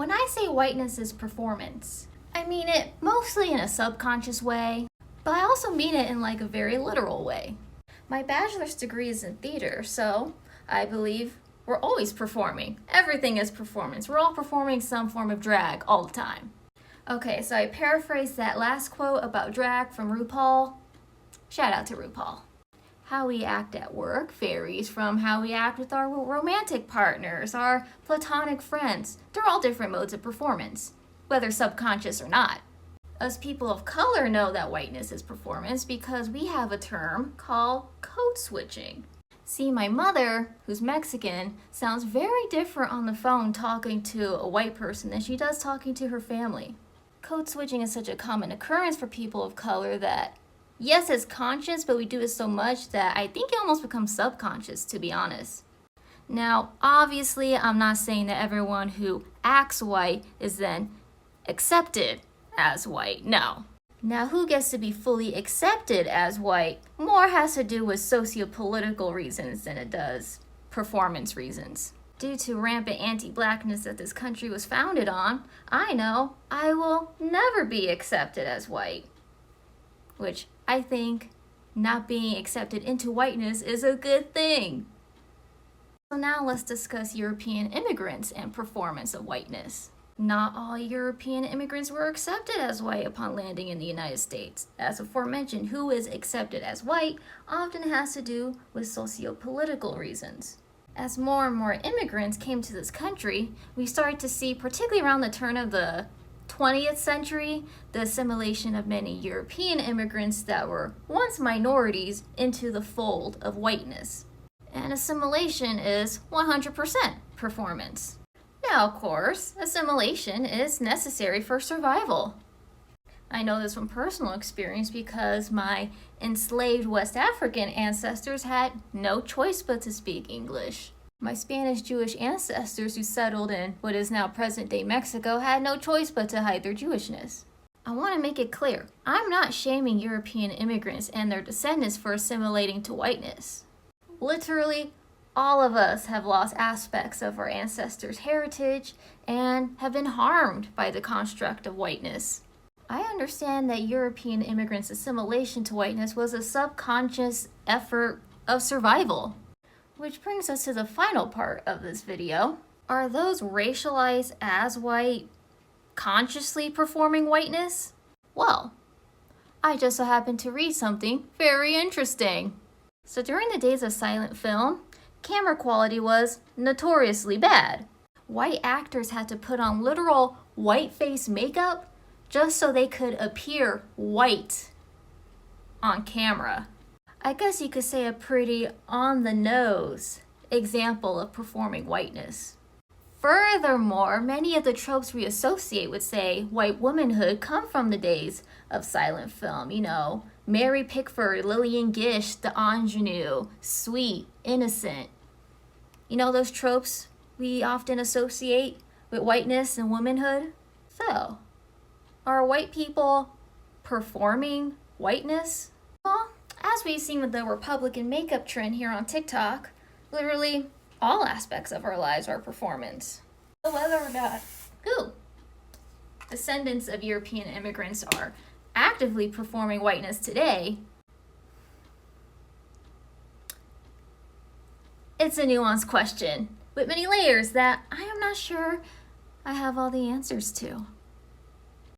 When I say whiteness is performance, I mean it mostly in a subconscious way, but I also mean it in like a very literal way. My bachelor's degree is in theater, so I believe we're always performing. Everything is performance. We're all performing some form of drag all the time. Okay, so I paraphrased that last quote about drag from RuPaul. Shout out to RuPaul. How we act at work varies from how we act with our romantic partners, our platonic friends. They're all different modes of performance, whether subconscious or not. Us people of color know that whiteness is performance because we have a term called code switching. See, my mother, who's Mexican, sounds very different on the phone talking to a white person than she does talking to her family. Code switching is such a common occurrence for people of color that, yes, it's conscious, but we do it so much that I think it almost becomes subconscious, to be honest. Now, obviously, I'm not saying that everyone who acts white is then accepted as white. No. Now, who gets to be fully accepted as white more has to do with socio-political reasons than it does performance reasons. Due to rampant anti-blackness that this country was founded on, I know I will never be accepted as white. Which I think not being accepted into whiteness is a good thing. So now let's discuss European immigrants and performance of whiteness. Not all European immigrants were accepted as white upon landing in the United States. As aforementioned, who is accepted as white often has to do with socio-political reasons. As more and more immigrants came to this country, we started to see, particularly around the turn of the 20th century, the assimilation of many European immigrants that were once minorities into the fold of whiteness. And assimilation is 100% performance. Now, of course, assimilation is necessary for survival. I know this from personal experience because my enslaved West African ancestors had no choice but to speak English. My Spanish Jewish ancestors who settled in what is now present-day Mexico had no choice but to hide their Jewishness. I want to make it clear, I'm not shaming European immigrants and their descendants for assimilating to whiteness. Literally, all of us have lost aspects of our ancestors' heritage and have been harmed by the construct of whiteness. I understand that European immigrants' assimilation to whiteness was a subconscious effort of survival. Which brings us to the final part of this video. Are those racialized as white consciously performing whiteness? Well, I just so happened to read something very interesting. So during the days of silent film, camera quality was notoriously bad. White actors had to put on literal white face makeup just so they could appear white on camera. I guess you could say a pretty on-the-nose example of performing whiteness. Furthermore, many of the tropes we associate with, say, white womanhood come from the days of silent film. You know, Mary Pickford, Lillian Gish, the ingenue, sweet, innocent. You know those tropes we often associate with whiteness and womanhood? So, are white people performing whiteness? Well, as we've seen with the Republican makeup trend here on TikTok, literally all aspects of our lives are performance. So whether or not descendants of European immigrants are actively performing whiteness today, it's a nuanced question with many layers that I am not sure I have all the answers to.